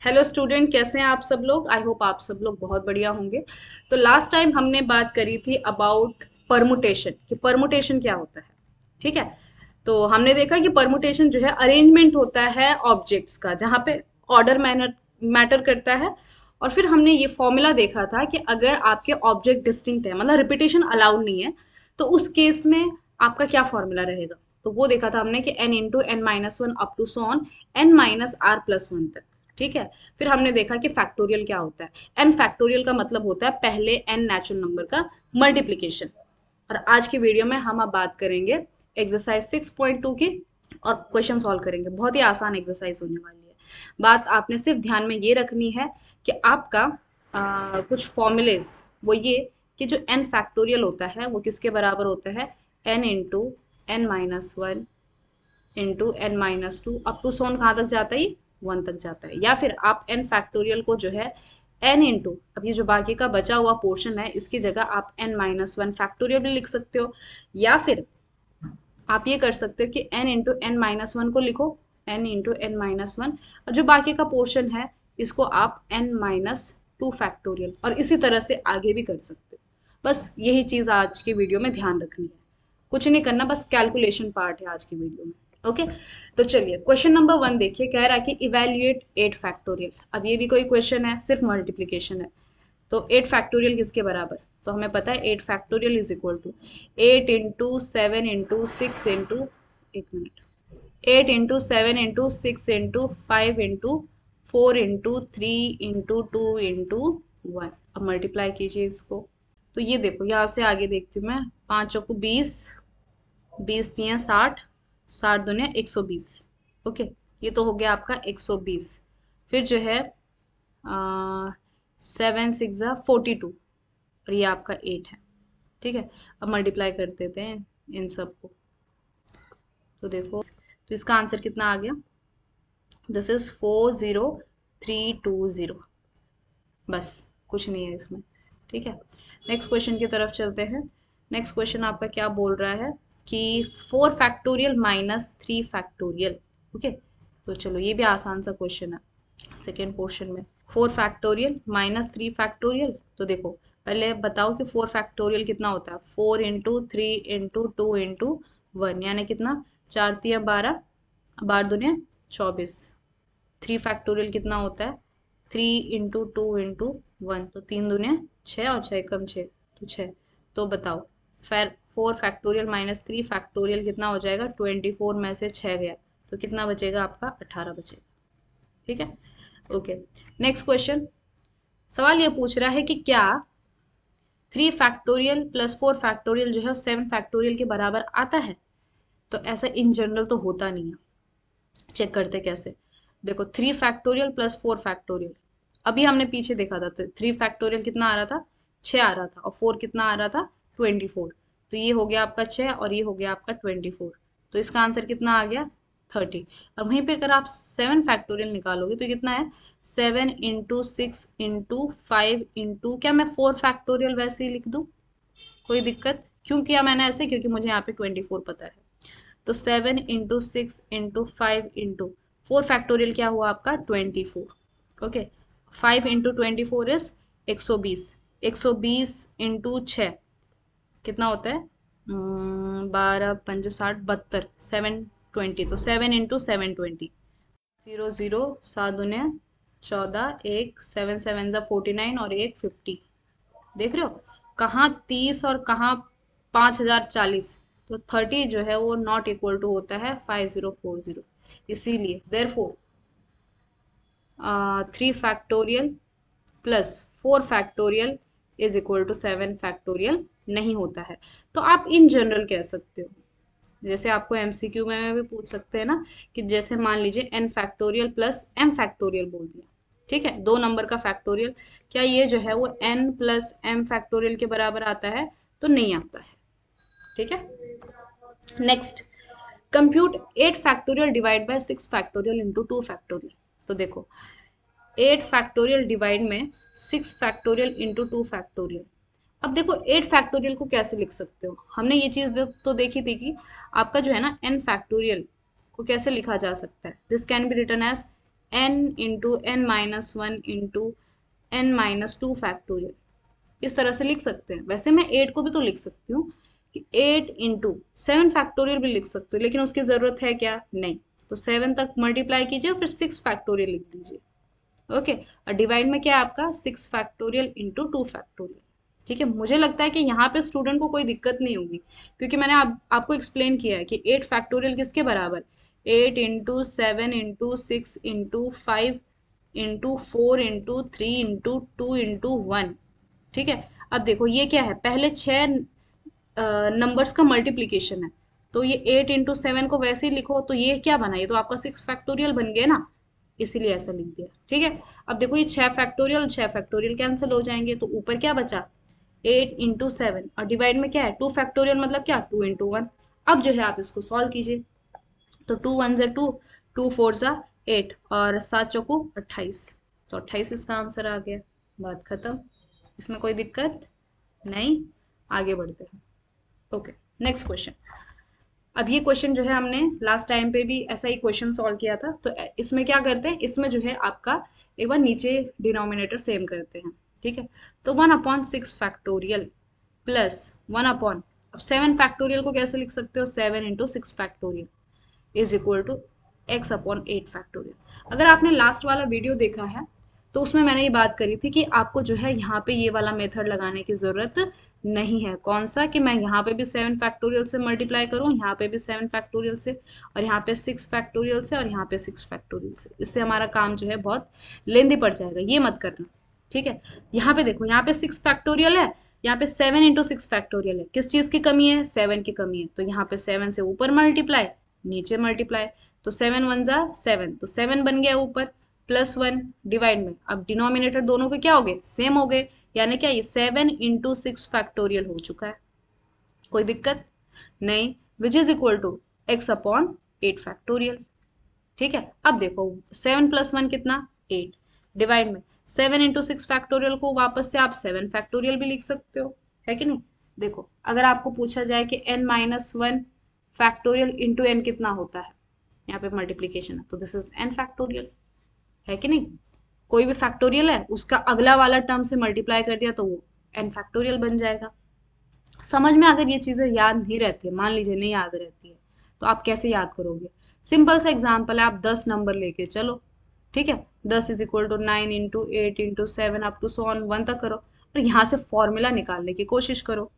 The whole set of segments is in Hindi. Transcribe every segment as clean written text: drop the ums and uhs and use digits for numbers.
हेलो स्टूडेंट, कैसे हैं आप सब लोग। आई होप आप सब लोग बहुत बढ़िया होंगे। तो लास्ट टाइम हमने बात करी थी अबाउट परमुटेशन कि परमुटेशन क्या होता है। ठीक है। तो हमने देखा कि परमुटेशन जो है अरेंजमेंट होता है ऑब्जेक्ट्स का, जहाँ पे ऑर्डर मैटर करता है। और फिर हमने ये फॉर्मूला देखा था कि अगर आपके ऑब्जेक्ट डिस्टिंक्ट है, मतलब रिपीटेशन अलाउड नहीं है, तो उस केस में आपका क्या फॉर्मूला रहेगा। तो वो देखा था हमने कि n into n minus one up to so on n minus r plus one तक। ठीक है। फिर हमने देखा कि फैक्टोरियल क्या होता है। n फैक्टोरियल का मतलब होता है पहले n नेचुरल नंबर का मल्टीप्लीकेशन। और आज की वीडियो में हम अब बात करेंगे एक्सरसाइज 6.2 की, और क्वेश्चन सॉल्व करेंगे। बहुत ही आसान एक्सरसाइज होने वाली है। बात आपने सिर्फ ध्यान में ये रखनी है कि आपका कुछ फॉर्मूलेज वो ये कि जो n फैक्टोरियल होता है वो किसके बराबर होता है, n into n minus one into n minus two up to so on कहाँ तक जाता है, ये वन तक जाता है। या फिर आप n फैक्टोरियल को जो है n इंटू, अब ये जो बाकी का बचा हुआ पोर्शन है इसकी जगह आप n माइनस वन फैक्टोरियल भी लिख सकते हो। या फिर आप ये कर सकते हो कि n into n minus one को लिखो, n into n minus one, और जो बाकी का पोर्शन है इसको आप n माइनस टू फैक्टोरियल, और इसी तरह से आगे भी कर सकते हो। बस यही चीज़ आज की वीडियो में ध्यान रखनी है। कुछ नहीं करना, बस कैलकुलेशन पार्ट है आज की वीडियो में। ओके। तो चलिए क्वेश्चन नंबर वन देखिए, कह रहा है कि इवेल्युएट 8 फैक्टोरियल। अब ये भी कोई क्वेश्चन है, सिर्फ मल्टीप्लीकेशन है। तो 8 फैक्टोरियल किसके बराबर, तो हमें पता है 8 factorial is equal to 8 into seven into six into, एक मिनट, 8 into seven into six into five into four into three into two into one. अब मल्टीप्लाई कीजिए इसको। तो ये देखो, यहाँ से आगे देखती हूँ मैं, पाँचों को 20, 20 60, 60 दुनिया 120। ओके। ये तो हो गया आपका 120। फिर जो है सेवन सिक्स ज़ा 42, और ये आपका 8 है। ठीक है। अब मल्टीप्लाई कर देते हैं इन सबको। तो देखो, तो इसका आंसर कितना आ गया, दिस इज 40320। बस, कुछ नहीं है इसमें। ठीक है। नेक्स्ट क्वेश्चन की तरफ चलते हैं। नेक्स्ट क्वेश्चन आपका क्या बोल रहा है कि 4 फैक्टोरियल माइनस 3 फैक्टोरियल। ओके। तो चलो, ये भी आसान सा क्वेश्चन है सेकेंड पोर्शन में। 4 फैक्टोरियल माइनस 3 फैक्टोरियल। तो देखो, पहले बताओ कि 4 फैक्टोरियल कितना होता है, 4 into three into two into one, यानी कितना, 4 तिया 12, 12 दुनिया 24। 3 फैक्टोरियल कितना होता है, 3 इंटू टू इंटू वन, तो 3 दुनिया 6 और 6 कम 6, तो 6। तो बताओ, फिर 4 फैक्टोरियल माइनस 3 फैक्टोरियल कितना हो जाएगा, 24 में से 6 गया तो कितना बचेगा आपका, 18 बचेगा। ठीक है। ओके। नेक्स्ट क्वेश्चन, सवाल ये पूछ रहा है कि क्या 3 फैक्टोरियल प्लस 4 फैक्टोरियल जो है 7 फैक्टोरियल के बराबर आता है। तो ऐसा इन जनरल तो होता नहीं है। चेक करते कैसे। देखो, 3 फैक्टोरियल प्लस 4 फैक्टोरियल, अभी हमने पीछे देखा था, 3 फैक्टोरियल कितना आ रहा था, 6 आ रहा था, और 4 कितना आ रहा था, 24। तो ये हो गया आपका 6 और ये हो गया आपका 24। तो इसका आंसर कितना आ गया, 30। और वहीं पे अगर आप 7 फैक्टोरियल निकालोगे तो कितना है, 7 into six into five into, क्या मैं 4 फैक्टोरियल वैसे ही लिख दूँ, कोई दिक्कत। क्यों किया मैंने ऐसे, क्योंकि मुझे यहाँ पे 24 पता है। तो 7 into six into five into four factorial क्या हुआ आपका, 24। ओके। 5 into 24 is 120। 120 इंटू 6 कितना होता है, 12 पंज 60 72, 720। तो 7 इंटू 720, 0 0 7 दुनिया 14, एक 7 7 ज़ा 49 और एक 50। देख रहे हो, कहाँ 30 और कहाँ 5040। तो 30 जो है वो नॉट इक्वल टू होता है 5040। इसीलिए therefore 3 factorial plus 4 factorial is equal to 7 factorial नहीं होता है। तो आप इन जनरल कह सकते हो, जैसे आपको एमसीक्यू में भी पूछ सकते हैं ना, कि जैसे मान लीजिए n factorial plus m factorial बोल दिया। ठीक है, दो नंबर का फैक्टोरियल, क्या ये जो है वो n प्लस m फैक्टोरियल के बराबर आता है, तो नहीं आता है। ठीक है। Next, compute 8 factorial divide by 6 factorial into 2 factorial. तो देखो, 8 फैक्टोरियल डिवाइड में 6 फैक्टोरियल इंटू 2 फैक्टोरियल। अब देखो, 8 फैक्टोरियल को कैसे लिख सकते हो, हमने ये चीज तो देखी थी कि आपका जो है ना n फैक्टोरियल को कैसे लिखा जा सकता है, this can be written as n into n minus one into n minus two factorial, इस तरह से लिख सकते हैं। वैसे मैं 8 को भी तो लिख सकती हूँ कि 8 इंटू 7 फैक्टोरियल भी लिख सकते हो, लेकिन उसकी ज़रूरत है क्या? नहीं। तो 7 तक मल्टीप्लाई कीजिए, फिर 6 फैक्टोरियल लिख दीजिए। ओके, और डिवाइड में क्या है आपका? 6 फैक्टोरियल इंटू 2 फैक्टोरियल। ठीक है, मुझे लगता है कि यहाँ पे स्टूडेंट को कोई दिक्कत नहीं होगी, क्योंकि मैंने आपको एक्सप्लेन किया है कि 8 फैक्टोरियल किसके बराबर? 8 into 7 into 6 into 5 into 4 into 3 into 2 into 1। ठीक है, अब देखो ये क्या है? पहले 6 नंबर्स का मल्टीप्लीकेशन है, तो ये 8 इंटू 7 को वैसे ही लिखो, तो ये क्या बना? ये तो आपका 6 फैक्टोरियल बन गया ना, इसीलिए ऐसा लिख दिया। ठीक है, अब देखो ये 6 फैक्टोरियल कैंसिल हो जाएंगे, तो ऊपर क्या बचा? 8 इंटू 7, और डिवाइड में क्या है? 2 फैक्टोरियल, मतलब क्या? 2 इंटू 1। अब जो है आप इसको सॉल्व कीजिए, तो 2 1 जा 2, 2 4 जा 8, और 7 चौको 28, तो 28 इसका आंसर आ गया। बात खत्म, इसमें कोई दिक्कत नहीं। आगे बढ़ते हैं। Okay, next question. अब ये क्वेश्चन जो है हमने लास्ट टाइम पे भी ऐसा ही क्वेश्चन सॉल्व किया था, तो इसमें क्या करते हैं? इसमें जो है आपका एक बार नीचे डिनोमिनेटर सेम करते हैं। ठीक है, तो 1/6 फैक्टोरियल प्लस 1 अब 7 फैक्टोरियल को कैसे लिख सकते हो? 7 into 6 factorial is equal to x/8 factorial. अगर आपने लास्ट वाला वीडियो देखा है तो उसमें मैंने ये बात करी थी कि आपको जो है यहाँ पे ये वाला मेथड लगाने की जरूरत नहीं है। कौन सा? कि मैं यहाँ पे भी 7 फैक्टोरियल से मल्टीप्लाई करूँ, यहाँ पे भी 7 फैक्टोरियल से, और यहाँ पे 6 फैक्टोरियल से, और यहाँ पे 6 फैक्टोरियल से। इससे हमारा काम जो है बहुत लेंदी पड़ जाएगा, ये मत करना। ठीक है, यहाँ पे देखो, यहाँ पे 6 फैक्टोरियल है, यहाँ पे 7 इंटू 6 फैक्टोरियल है। किस चीज की कमी है? 7 की कमी है, तो यहाँ पे 7 से ऊपर मल्टीप्लाई, नीचे मल्टीप्लाई, तो 7 1 जा 7, तो 7 बन गया ऊपर, प्लस 1 डिवाइड में, अब डिनोमिनेटर दोनों के क्या हो गए? सेम हो गए, यानी क्या? ये 7 इंटू 6 फैक्टोरियल हो चुका है। कोई दिक्कत नहीं, which is equal to x/8 factorial. ठीक है, अब देखो 7 प्लस 1 कितना? 8, डिवाइड में 7 इंटू 6 फैक्टोरियल को वापस से आप 7 फैक्टोरियल भी लिख सकते हो, है कि नहीं? देखो, अगर आपको पूछा जाए कि n-1 फैक्टोरियल इंटू n कितना होता है, यहाँ पे मल्टीप्लीकेशन है, तो दिस इज n फैक्टोरियल, है कि नहीं? कोई भी फैक्टोरियल है, उसका अगला वाला टर्म से मल्टीप्लाई कर दिया तो वो n फैक्टोरियल बन जाएगा। समझ में अगर ये चीजें याद नहीं रहती है, मान लीजिए नहीं याद रहती है, तो आप कैसे याद करोगे? सिंपल सा एग्जांपल है, आप 10 नंबर लेके चलो। ठीक है, 10 is equal to 9 into 8 into 7 up to so on 1 तक करो, और यहाँ से फॉर्मूला निकालने की कोशिश करो।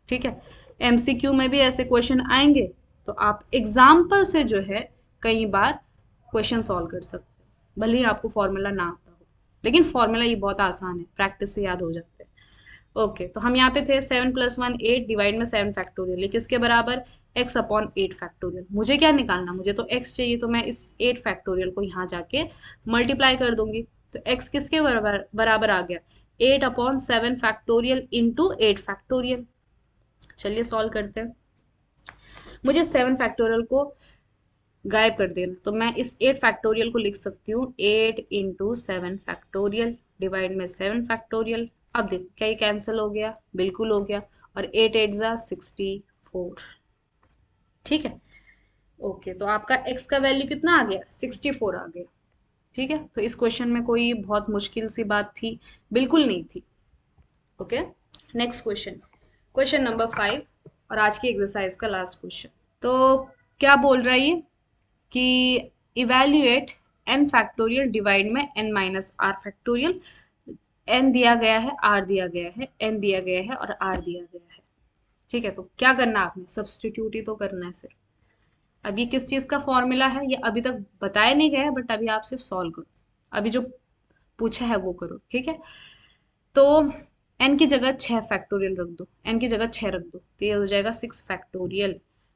ठीक है, एमसीक्यू में भी ऐसे क्वेश्चन आएंगे, तो आप एग्जाम्पल से जो है कई बार क्वेश्चन सॉल्व कर सकते हैं, भले ही आपको फॉर्मूला ना आता हो, लेकिन फॉर्मूला ये बहुत आसान है, प्रैक्टिस से याद हो जाते हैं। ओके, तो हम यहाँ पे थे 7 प्लस 1 8, डिवाइड में 7 फैक्टोरियल, ये किसके बराबर? x/8 factorial. मुझे क्या निकालना? मुझे तो x चाहिए, तो मैं इस 8 फैक्टोरियल को यहाँ जाके मल्टीप्लाई कर दूंगी, तो x किसके बराबर बराबर आ गया? 8/7 फैक्टोरियल इंटू 8 फैक्टोरियल। चलिए सॉल्व करते हैं। मुझे 7 फैक्टोरियल को गायब कर देना, तो मैं इस 8 फैक्टोरियल को लिख सकती हूँ 8 इंटू 7 फैक्टोरियल, डिवाइड में 7 फैक्टोरियल। अब देखो, क्या ये कैंसिल हो गया? बिल्कुल हो गया, और 8 8 जा 64। ठीक है, ओके, तो आपका x का वैल्यू कितना आ गया? 64 आ गया। ठीक है, तो इस क्वेश्चन में कोई बहुत मुश्किल सी बात थी? बिल्कुल नहीं थी। Okay, next question, question number 5, और आज की एक्सरसाइज का लास्ट क्वेश्चन। तो क्या बोल रहा है ये कि इवेल्युएट n फैक्टोरियल डिवाइड में n minus r factorial. n दिया गया है, r दिया गया है, n दिया गया है, और r दिया गया है। ठीक है, तो क्या करना है आपने? सब्सटीट्यूट ही तो करना है सिर्फ। अब ये किस चीज का फॉर्मूला है ये अभी तक बताया नहीं गया है, बट अभी आप सिर्फ सॉल्व करो, अभी जो पूछा है वो करो। ठीक है, तो n की जगह 6 फैक्टोरियल रख दो, n की जगह 6 रख दो, तो ये हो जाएगा 6 फैक्टोरियल,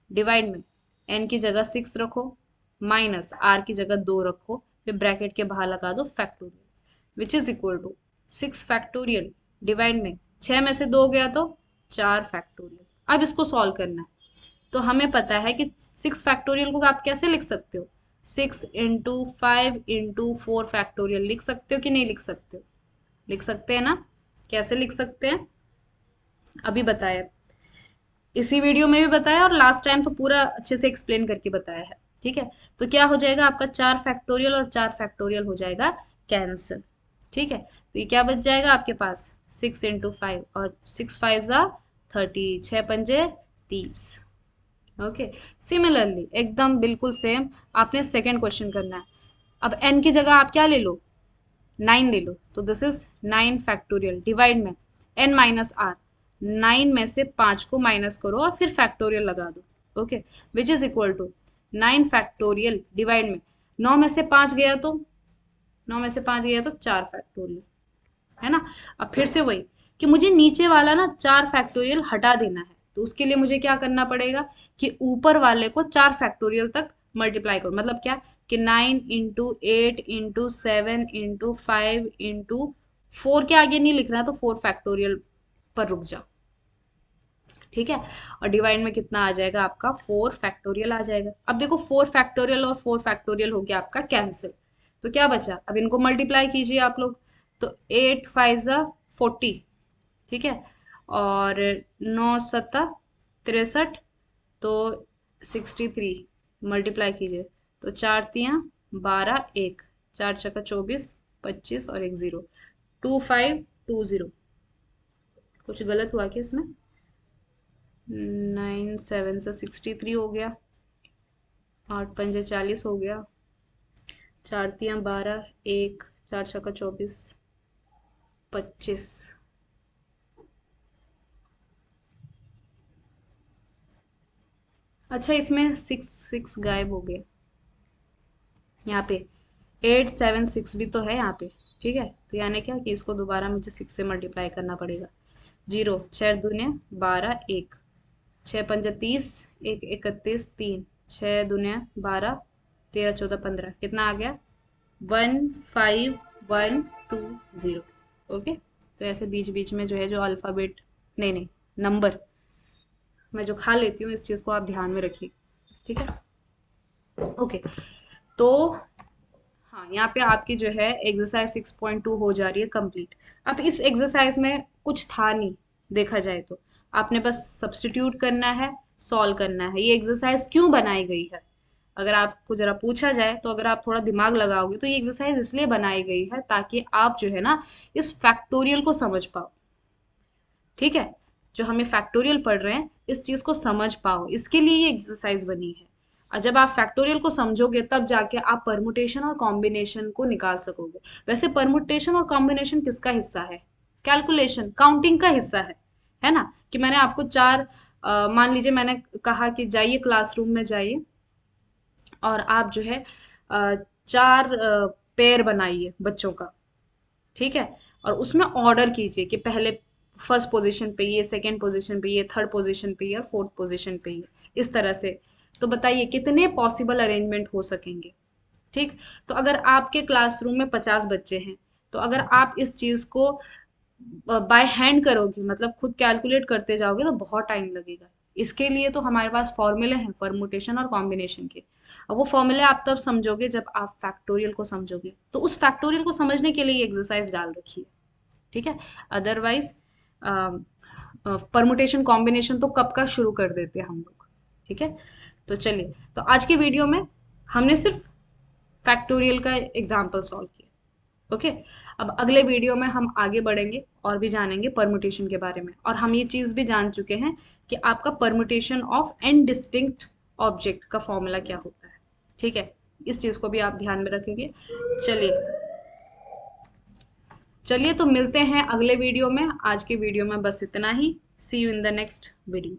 डिवाइड में n की जगह 6 रखो, माइनस r की जगह 2 रखो, फिर ब्रैकेट के बाहर लगा दो factorial, which is equal to 6 factorial, divide में 6 में से 2 गया तो 4 फैक्टोरियल। अब इसको सॉल्व करना है, तो हमें पता है कि 6 फैक्टोरियल को आप कैसे लिख सकते हो? 6 इंटू 5 इंटू 4 फैक्टोरियल लिख सकते हो कि नहीं लिख सकते हो? लिख सकते हैं ना? कैसे लिख सकते हैं? अभी बताया, इसी वीडियो में भी बताया, और लास्ट टाइम तो पूरा अच्छे से एक्सप्लेन करके बताया है। ठीक है, तो क्या हो जाएगा आपका 4 फैक्टोरियल और 4 फैक्टोरियल हो जाएगा कैंसिल। ठीक है, तो ये क्या बच जाएगा आपके पास 6 इंटू 5 और 6 5 जा 30, 6 पंजे 30। ओके, सिमिलरली एकदम बिल्कुल सेम आपने सेकेंड क्वेश्चन करना है। अब n की जगह आप क्या ले लो, 9 ले लो, तो दिस इज 9 फैक्टोरियल डिवाइड में n माइनस आर, 9 में से 5 को माइनस करो और फिर फैक्टोरियल लगा दो। Okay, which is equal to 9 factorial divide में 9 में से 5 गया तो 9 में से 5 गया तो 4 फैक्टोरियल, है ना। अब फिर से वही कि मुझे नीचे वाला ना 4 फैक्टोरियल हटा देना है, तो उसके लिए मुझे क्या करना पड़ेगा कि ऊपर वाले को 4 फैक्टोरियल तक मल्टीप्लाई करो। मतलब क्या कि 9 इंटू 8 इंटू 7 इंटू 5 इंटू 4 के आगे नहीं लिखना, तो 4 फैक्टोरियल पर रुक जाओ। ठीक है, और डिवाइड में कितना आ जाएगा आपका 4 फैक्टोरियल आ जाएगा। अब देखो 4 फैक्टोरियल और 4 फैक्टोरियल हो गया आपका कैंसिल, तो क्या बचा, अब इनको मल्टीप्लाई कीजिए आप लोग, तो 8 5 जा 40, ठीक है, और 9 सत्ता 63, तो 63 मल्टीप्लाई कीजिए, तो 4 तियाँ 12, 1 4 छक्का 24, 25 और 1 0, 2520। कुछ गलत हुआ क्या इसमें, 9 7 से 63 हो गया, 8 पंजे 40 हो गया, 4 तियाँ 12, 1 4 छक्का 24, 25। अच्छा, इसमें 6 6 गायब हो गए यहाँ पे, 8 7 6 भी तो है यहाँ पे। ठीक है, तो यानी क्या कि इसको दोबारा मुझे 6 से मल्टीप्लाई करना पड़ेगा। 0 6 दूने 12, 1 6 पंजा 30, 1 31, 3 6 दूने 12, 13 14 15, कितना आ गया 15120। ओके, तो ऐसे बीच बीच में जो है जो अल्फ़ाबेट, नहीं नहीं, नंबर मैं जो खा लेती हूँ, इस चीज़ को आप ध्यान में रखिए। ठीक है, ओके, तो हाँ, यहाँ पे आपकी जो है एक्सरसाइज 6.2 हो जा रही है कंप्लीट। अब इस एक्सरसाइज में कुछ था नहीं, देखा जाए तो आपने बस सब्स्टिट्यूट करना है, सॉल्व करना है। ये एक्सरसाइज क्यों बनाई गई है, अगर आपको जरा पूछा जाए तो अगर आप थोड़ा दिमाग लगाओगे तो ये एक्सरसाइज इसलिए बनाई गई है ताकि आप जो है ना इस फैक्टोरियल को समझ पाओ। ठीक है, जो हमें फैक्टोरियल पढ़ रहे हैं इस चीज को समझ पाओ, इसके लिए ये एक्सरसाइज बनी है। और जब आप फैक्टोरियल को समझोगे तब जाके आप परमुटेशन और कॉम्बिनेशन को निकाल सकोगे। वैसे परमुटेशन और कॉम्बिनेशन किसका हिस्सा है, कैलकुलेशन काउंटिंग का हिस्सा है ना। कि मैंने आपको चार मान लीजिए मैंने कहा कि जाइए क्लासरूम में जाइए और आप जो है चार पेयर बनाइए बच्चों का। ठीक है, और उसमें ऑर्डर कीजिए कि पहले फर्स्ट पोजीशन पे ये, सेकंड पोजीशन पे ये, थर्ड पोजीशन पे ये और फोर्थ पोजीशन पे ये, इस तरह से। तो बताइए कितने पॉसिबल अरेंजमेंट हो सकेंगे। ठीक, तो अगर आपके क्लासरूम में 50 बच्चे हैं, तो अगर आप इस चीज को बाय हैंड करोगे, मतलब खुद कैलकुलेट करते जाओगे, तो बहुत टाइम लगेगा। इसके लिए तो हमारे पास फॉर्मूले हैं परमुटेशन और कॉम्बिनेशन के। अब वो फॉर्मूले आप तब समझोगे जब आप फैक्टोरियल को समझोगे, तो उस फैक्टोरियल को समझने के लिए ये एक्सरसाइज डाल रखी है। ठीक है, अदरवाइज परमुटेशन कॉम्बिनेशन तो कब का शुरू कर देते हैं हम लोग। ठीक है, तो चलिए, तो आज की वीडियो में हमने सिर्फ फैक्टोरियल का एग्जाम्पल सॉल्व किया। ओके, अब अगले वीडियो में हम आगे बढ़ेंगे और भी जानेंगे परमुटेशन के बारे में। और हम ये चीज़ भी जान चुके हैं कि आपका permutation of n distinct object का फॉर्मूला क्या होता है। ठीक है, इस चीज़ को भी आप ध्यान में रखेंगे। चलिए चलिए, तो मिलते हैं अगले वीडियो में। आज के वीडियो में बस इतना ही। See you in the next video.